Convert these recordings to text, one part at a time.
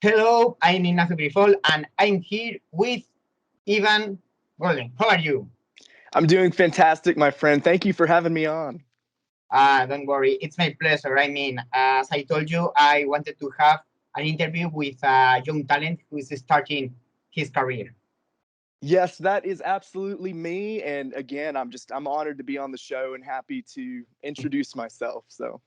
Hello, I'm Ignacio Grifol, and I'm here with Ivan Golden. How are you? I'm doing fantastic, my friend. Thank you for having me on. Don't worry, it's my pleasure. As I told you, I wanted to have an interview with a young talent who is starting his career. Yes, that is absolutely me. And again, I'm honored to be on the show and happy to introduce myself. So,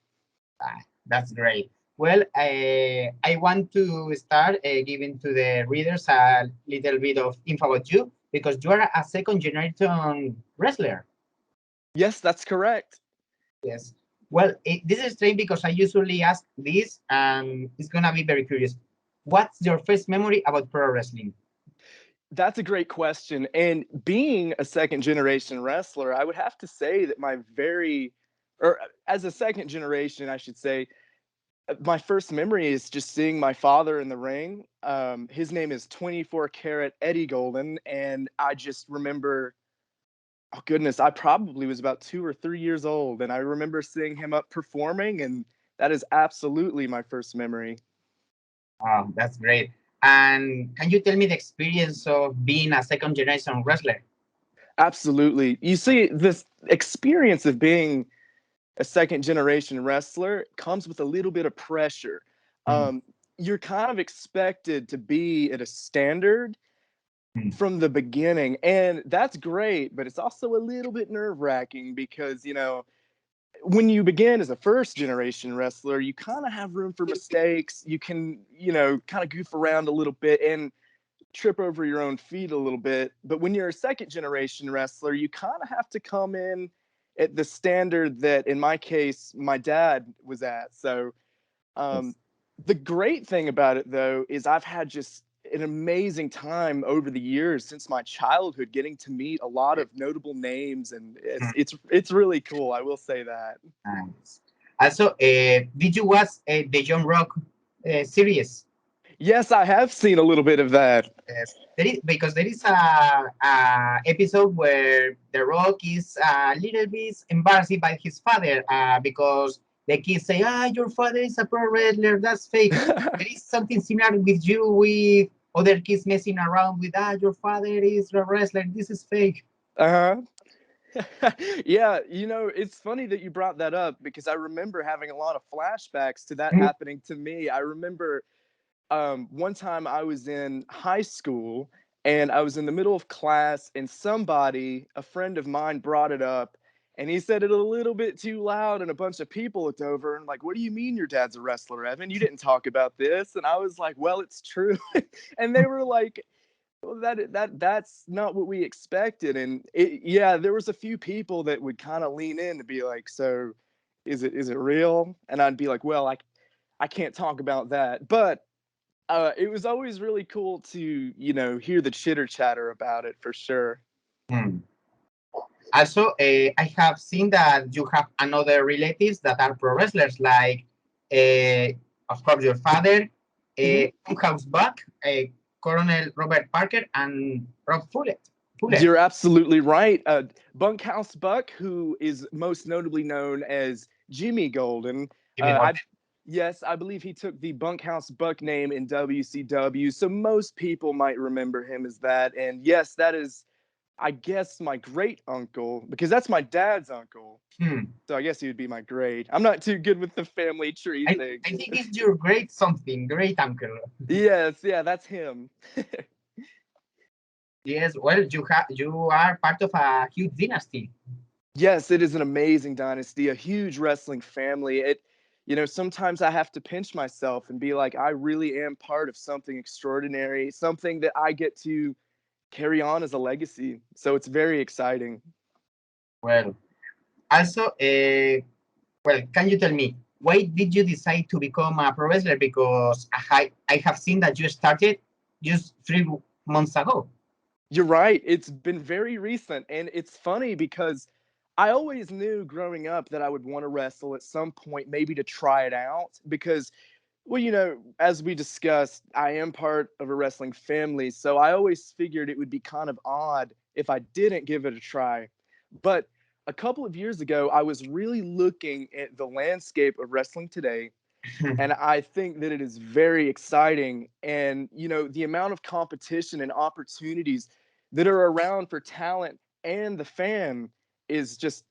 That's great. Well, I want to start giving to the readers a little bit of info about you because you are a second generation wrestler. yes, that's correct. Yes. Well, this is strange because I usually ask this, and it's gonna be very curious. What's your first memory about pro wrestling? That's a great question. And being a second generation wrestler, I would have to say that or as a second generation, I should say, my first memory is just seeing my father in the ring. His name is 24 karat Eddie Golden. And I just remember, oh goodness, I probably was about 2 or 3 years old, and I remember seeing him up performing, and that is absolutely my first memory. That's great. And can you tell me the experience of being a second generation wrestler? Absolutely. You see, this experience of being a second generation wrestler comes with a little bit of pressure. Mm, Um, you're kind of expected to be at a standard mm, from the beginning, and that's great, but it's also a little bit nerve wracking because, when you begin as a first generation wrestler, you kind of have room for mistakes. You can, kind of goof around a little bit and trip over your own feet a little bit. But when you're a second generation wrestler, you kind of have to come in at the standard that, in my case, my dad was at. So yes. the great thing about it, though, is I've had just an amazing time over the years since my childhood, getting to meet a lot of notable names, and Mm, it's really cool. I will say that. nice. Also, did you watch the John Rock series? Yes, I have seen a little bit of that. Yes, because there is a episode where The Rock is a little bit embarrassed by his father because the kids say, your father is a pro wrestler, that's fake. There is something similar with you with other kids messing around with, your father is a wrestler, this is fake. Uh-huh. Yeah, it's funny that you brought that up because I remember having a lot of flashbacks to that Mhm. happening to me. I remember one time I was in high school and I was in the middle of class, and a friend of mine, brought it up, and he said it a little bit too loud, and a bunch of people looked over and like, "What do you mean your dad's a wrestler, Evan? You didn't talk about this." And I was like, "Well, it's true." And they were like, well, that's not what we expected. And yeah, there was a few people that would kind of lean in to be like, "So is it real?" And I'd be like, "Well, I can't talk about that." But it was always really cool to, hear the chitter chatter about it, for sure. Hmm. Also, I have seen that you have another relatives that are pro wrestlers, like, uh, of course, your father, Hmm. House Buck, Colonel Robert Parker, and Rob Fullett. Fuller. You're absolutely right. Bunkhouse Buck, who is most notably known as Jimmy Golden, Jimmy I Golden. yes, I believe he took the Bunkhouse Buck name in WCW, so most people might remember him as that. And yes, that is, I guess, my great uncle, because that's my dad's uncle. Hmm. So I guess he would be my great. I'm not too good with the family tree thing. I think it's your great something, great uncle. Yes, yeah, that's him. Yes, well, you are part of a huge dynasty. Yes, it is an amazing dynasty, a huge wrestling family. Sometimes I have to pinch myself and be like, I really am part of something extraordinary, something that I get to carry on as a legacy. So it's very exciting. Well, also, well, can you tell me why did you decide to become a pro wrestler? Because I have seen that you started just 3 months ago. You're right. It's been very recent. And it's funny because I always knew growing up that I would want to wrestle at some point, maybe to try it out. Because, well, as we discussed, I am part of a wrestling family. So I always figured it would be kind of odd if I didn't give it a try. But a couple of years ago, I was really looking at the landscape of wrestling today. And I think that it is very exciting. And, the amount of competition and opportunities that are around for talent and the fan is just,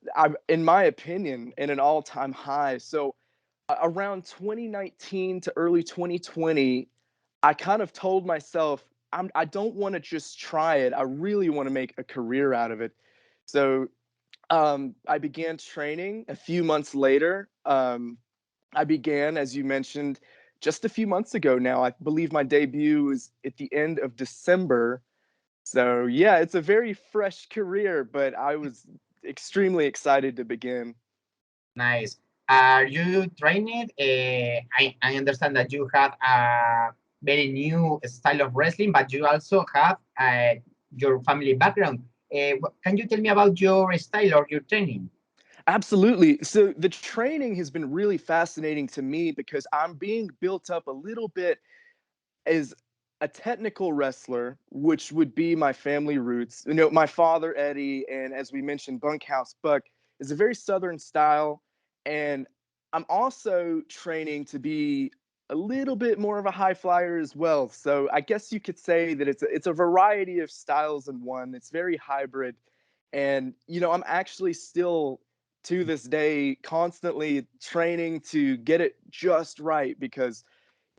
in my opinion, in an all-time high. So around 2019 to early 2020, I kind of told myself, I don't want to just try it. I really want to make a career out of it. So I began training a few months later. I began, as you mentioned, just a few months ago now. I believe my debut was at the end of December. So, yeah, it's a very fresh career, but I was extremely excited to begin. Nice. Are you trained? I understand that you have a very new style of wrestling, but you also have your family background. Can you tell me about your style or your training? Absolutely. So the training has been really fascinating to me because I'm being built up a little bit as a technical wrestler, which would be my family roots. My father, Eddie, and as we mentioned, Bunkhouse Buck, is a very Southern style. And I'm also training to be a little bit more of a high flyer as well. So I guess you could say that it's a variety of styles in one. It's very hybrid. And, I'm actually still to this day constantly training to get it just right because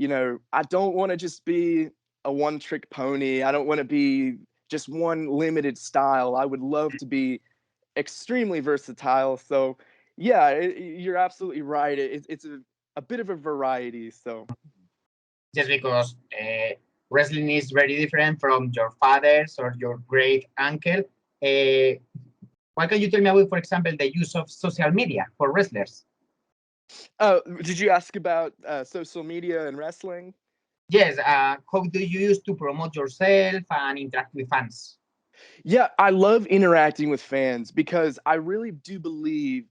I don't want to just be a one trick pony. I don't want to be just one limited style. I would love to be extremely versatile. So, yeah, you're absolutely right. It's a bit of a variety. So, Just because wrestling is very different from your father's or your great uncle. Uh, what can you tell me about, for example, the use of social media for wrestlers? did you ask about social media and wrestling? Yes, how do you use to promote yourself and interact with fans? Yeah, I love interacting with fans because I really do believe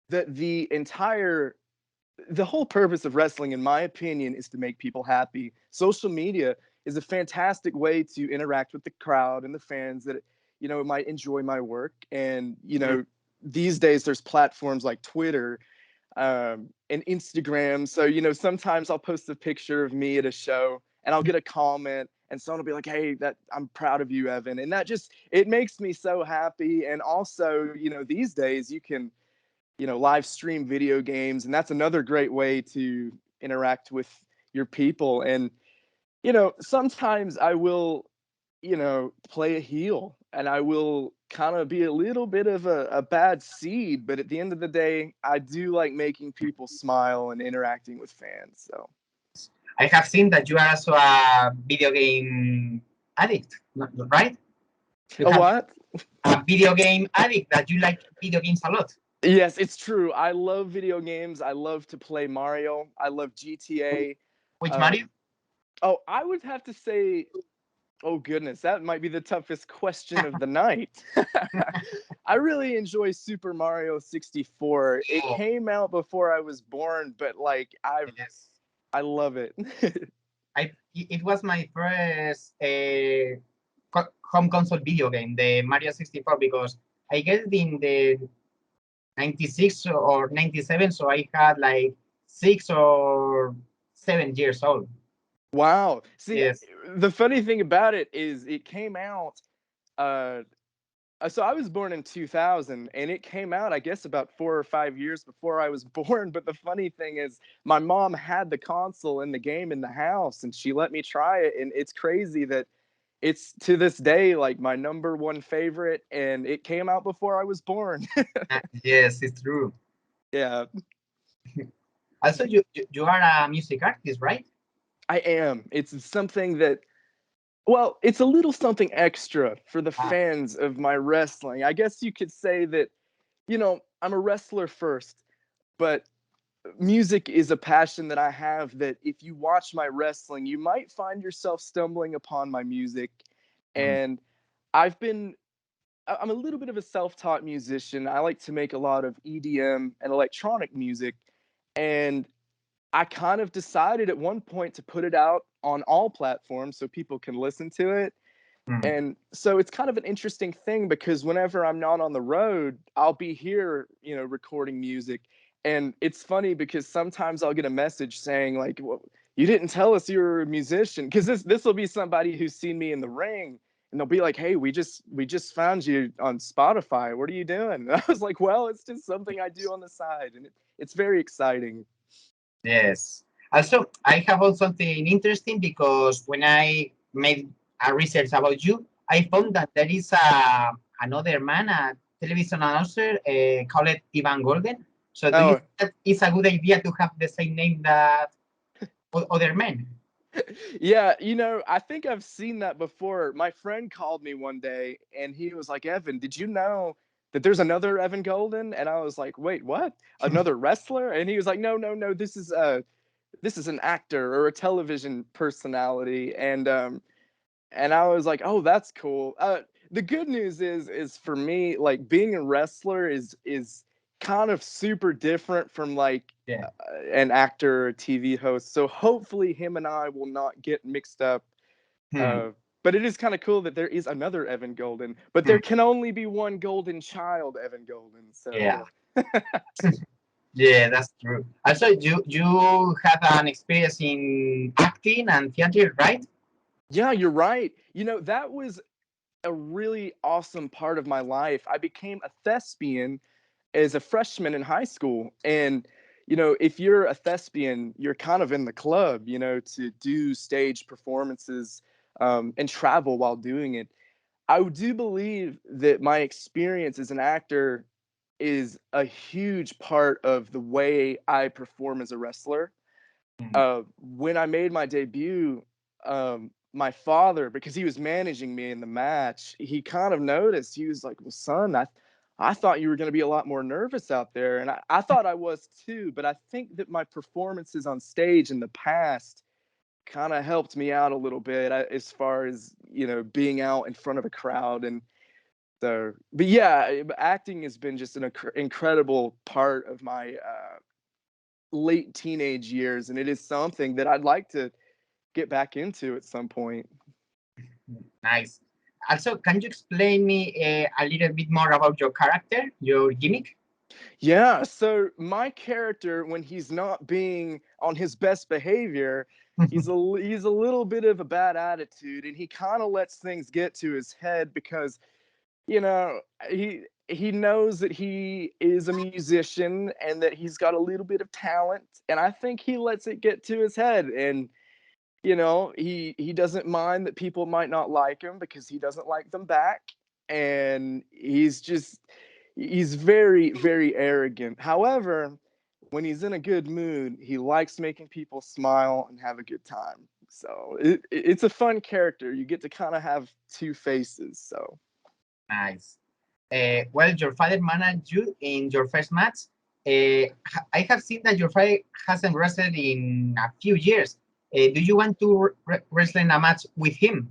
that the whole purpose of wrestling, in my opinion, is to make people happy. Social media is a fantastic way to interact with the crowd and the fans that, might enjoy my work. And, these days there's platforms like Twitter and Instagram. So, sometimes I'll post a picture of me at a show and I'll get a comment and someone will be like, hey, I'm proud of you, Evan. And it makes me so happy. And also, these days you can, live stream video games. And that's another great way to interact with your people. And, sometimes I will, play a heel and I will kind of be a little bit of a bad seed. But at the end of the day, I do like making people smile and interacting with fans. So, I have seen that you are also a video game addict, right? You a have what? a video game addict that you like video games a lot. Yes, it's true. I love video games. I love to play Mario. I love GTA. Which Mario? Um, oh, I would have to say, oh goodness, that might be the toughest question of the night. I really enjoy Super Mario 64. It Oh, came out before I was born, but like yes. I love it. It was my first home console video game, the Mario 64, because I guess in the 96 or 97, so I had like 6 or 7 years old. Wow. See, Yes. the funny thing about it is it came out uh so I was born in 2000 and it came out I guess about 4 or 5 years before I was born, but the funny thing is my mom had the console and the game in the house and she let me try it, and it's crazy that it's to this day like my number one favorite, and it came out before I was born. Yes, it's true. Yeah, Also, you are a music artist, right? I am. It's something that, well, it's a little something extra for the Ah, fans of my wrestling. I guess you could say that, I'm a wrestler first, but music is a passion that I have that if you watch my wrestling, you might find yourself stumbling upon my music. mm, And I'm a little bit of a self-taught musician. I like to make a lot of EDM and electronic music. And I kind of decided at one point to put it out on all platforms so people can listen to it. mm. And so it's kind of an interesting thing because whenever I'm not on the road, I'll be here, recording music. And it's funny because sometimes I'll get a message saying like, well, you didn't tell us you were a musician, because this will be somebody who's seen me in the ring, and they'll be like, hey, we just found you on Spotify, what are you doing? And I was like, well, it's just something I do on the side, and it's very exciting. Yes. Also, I have also something interesting because when I made a research about you, I found that there is another man, a television announcer called Ivan Golden. So do you Oh, think that it's a good idea to have the same name that other men? yeah, I think I've seen that before. My friend called me one day and he was like, Evan, did you know that there's another Evan Golden? And I was like, wait, what? Another wrestler? And he was like, no, no, no, this is an actor or a television personality. And I was like, oh, that's cool. The good news is for me, like being a wrestler is kind of super different from like Yeah. an actor or a TV host. So hopefully him and I will not get mixed up. Hmm. Uh, but it is kind of cool that there is another Evan Golden, but Hmm. there can only be one golden child, Evan Golden. So Yeah. yeah. Yeah, that's true. Also, you had an experience in acting and theater, right? Yeah, you're right. That was a really awesome part of my life. I became a thespian as a freshman in high school. And, if you're a thespian, you're kind of in the club, to do stage performances and travel while doing it. I do believe that my experience as an actor is a huge part of the way I perform as a wrestler. Hmm. When I made my debut, my father, because he was managing me in the match, he kind of noticed. He was like, "Well, son, I thought you were going to be a lot more nervous out there," and I thought I was too. But I think that my performances on stage in the past kind of helped me out a little bit as far as being out in front of a crowd. And so, but yeah, acting has been just an incredible part of my late teenage years, and it is something that I'd like to get back into at some point. Nice. Also, can you explain me a little bit more about your character, your gimmick? Yeah, so my character, when he's not being on his best behavior, he's a little bit of a bad attitude, and he kind of lets things get to his head because you know he knows that he is a musician and that he's got a little bit of talent, and I think he lets it get to his head. And he doesn't mind that people might not like him because he doesn't like them back. And he's very, very arrogant. However, when he's in a good mood, he likes making people smile and have a good time. So it's a fun character. You get to kind of have two faces. So Nice. Well, your father managed you in your first match. I have seen that your father hasn't wrestled in a few years. Do you want to wrestle in a match with him?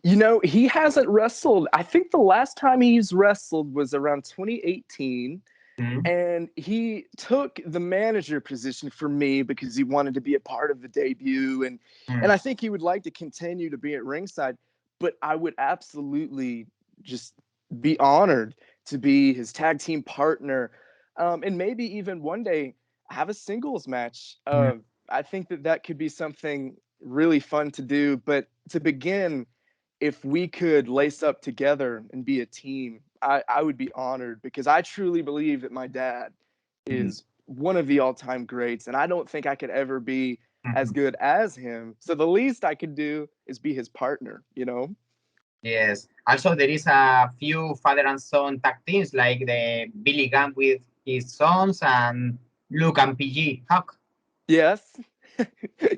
he hasn't wrestled. I think the last time he's wrestled was around 2018. Mm. And he took the manager position for me because he wanted to be a part of the debut, and Mm. I think he would like to continue to be at ringside. But I would absolutely just be honored to be his tag team partner, and maybe even one day have a singles match. Mm. I think that could be something really fun to do. But to begin, if we could lace up together and be a team, I would be honored because I truly believe that my dad Mm. is one of the all-time greats, and I don't think I could ever be as Mhm. good as him. So the least I could do is be his partner. Yes. Also, there is a few father and son tag teams like the Billy Gunn with his sons and Luke and PG Hawk. Yes.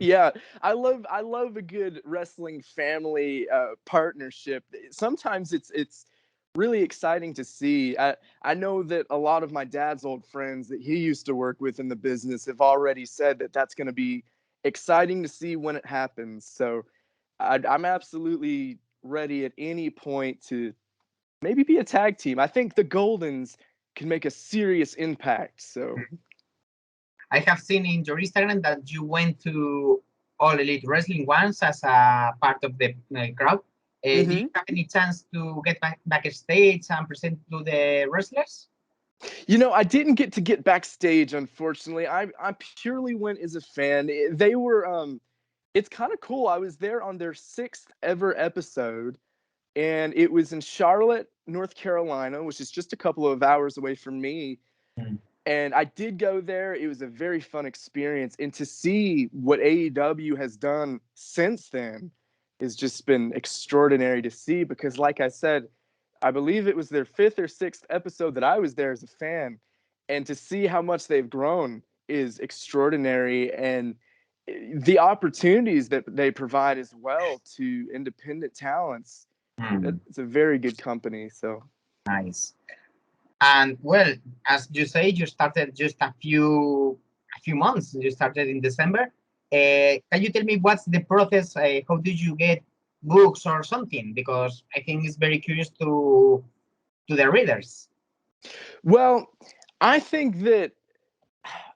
Yeah, I love a good wrestling family partnership. Sometimes it's really exciting to see. I know that a lot of my dad's old friends that he used to work with in the business have already said that that's going to be exciting to see when it happens. So I'm absolutely ready at any point to maybe be a tag team. I think the Goldens can make a serious impact. So I have seen in your Instagram that you went to All Elite Wrestling once as a part of the crowd. Do you mhm. have any chance to get backstage and present to the wrestlers? I didn't get backstage, unfortunately. I purely went as a fan. They were it's kind of cool. I was there on their 6th ever episode, and it was in Charlotte, North Carolina, which is just a couple of hours away from me. Mm. And I did go there. It was a very fun experience. And to see what AEW has done since then has just been extraordinary to see because, like I said, I believe it was their 5th or 6th episode that I was there as a fan. And to see how much they've grown is extraordinary. And the opportunities that they provide as well to independent talents, Mm. it's a very good company. So Nice. And well, as you say, you started just a few months. You started in December. Can you tell me what's the process? How did you get books or something? Because I think it's very curious to the readers. well, I think that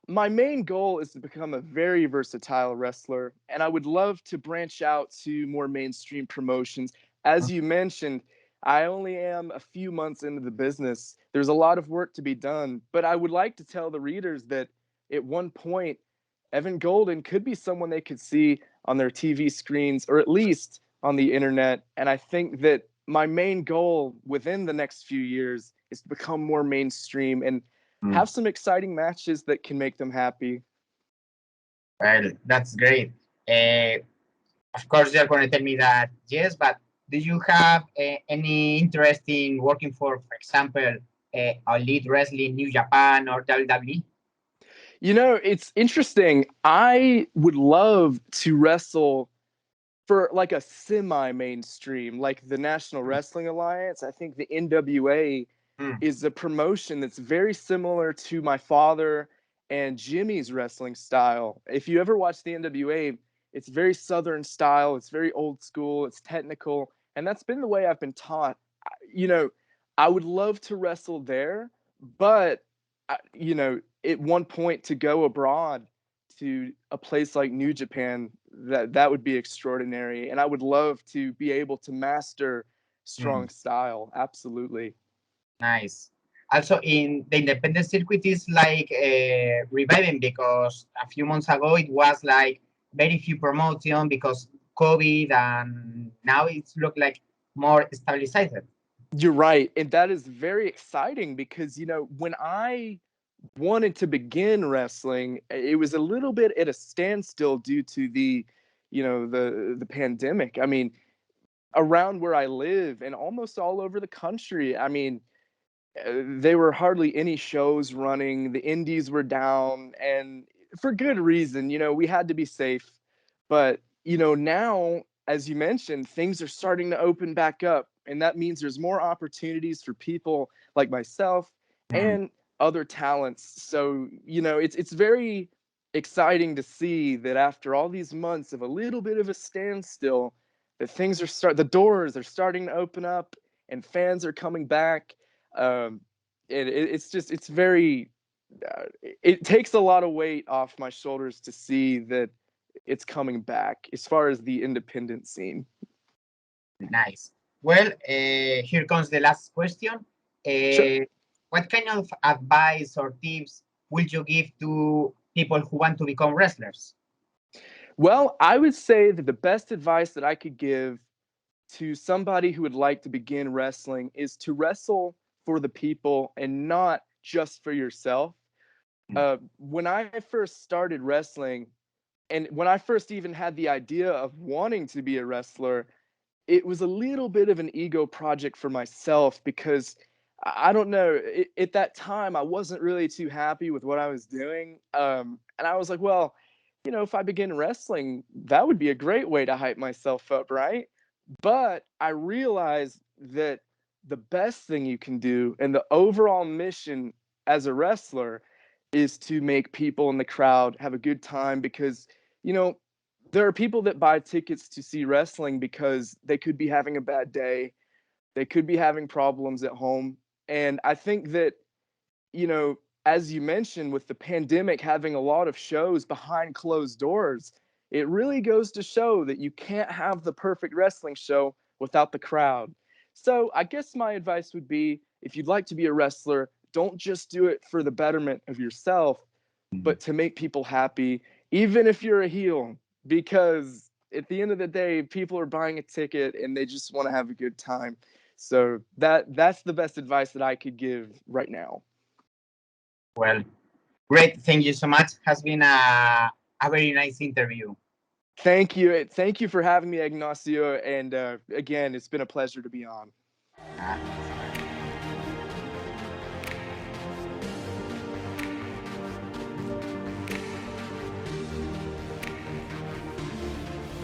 my main goal is to become a very versatile wrestler, and I would love to branch out to more mainstream promotions. As you mentioned, I only am a few months into the business. There's a lot of work to be done, but I would like to tell the readers that at one point, Evan Golden could be someone they could see on their TV screens or at least on the internet. And I think that my main goal within the next few years is to become more mainstream and Mm. have some exciting matches that can make them happy. Well, that's great. Uh, of course, you're going to tell me that yes, but do you have any interest in working for example, Elite Wrestling, New Japan, or WWE? It's interesting. I would love to wrestle for like a semi-mainstream, like the National Wrestling Alliance. I think the NWA Mm. is a promotion that's very similar to my father and Jimmy's wrestling style. If you ever watch the NWA, it's very Southern style, it's very old school, it's technical, and that's been the way I've been taught. You know, I would love to wrestle there, but at one point to go abroad to a place like New Japan, that would be extraordinary, and I would love to be able to master Mm. strong style. Absolutely. Nice. Also, in the independent circuit is like reviving because a few months ago it was like very few promotion because COVID, and now it's look like more stabilized. You're right. And that is very exciting because, when I wanted to begin wrestling, it was a little bit at a standstill due to the pandemic. I mean, around where I live and almost all over the country, I mean, there were hardly any shows running. The indies were down, and for good reason. We had to be safe. But, now, as you mentioned, things are starting to open back up. And that means there's more opportunities for people like myself Mm. and other talents. So, it's very exciting to see that after all these months of a little bit of a standstill, that the doors are starting to open up and fans are coming back. um, it's very it takes a lot of weight off my shoulders to see that it's coming back as far as the independent scene. Nice. Well, here comes the last question. Sure. What kind of advice or tips will you give to people who want to become wrestlers? Well, I would say that the best advice that I could give to somebody who would like to begin wrestling is to wrestle for the people and not just for yourself. When I first started wrestling, and when I first even had the idea of wanting to be a wrestler, it was a little bit of an ego project for myself because I don't know. At that time, I wasn't really too happy with what I was doing. And I was like, well, if I begin wrestling, that would be a great way to hype myself up, right? But I realized that the best thing you can do and the overall mission as a wrestler is to make people in the crowd have a good time because, you know, there are people that buy tickets to see wrestling because they could be having a bad day. They could be having problems at home. And I think that, as you mentioned, with the pandemic having a lot of shows behind closed doors, it really goes to show that you can't have the perfect wrestling show without the crowd. So I guess my advice would be if you'd like to be a wrestler, don't just do it for the betterment of yourself, Mhm. but to make people happy, even if you're a heel, because at the end of the day, people are buying a ticket and they just want to have a good time. So that's the best advice that I could give right now. Well, great. Thank you so much. Has been a very nice interview. Thank you. Thank you for having me, Ignacio. And again, it's been a pleasure to be on. Uh,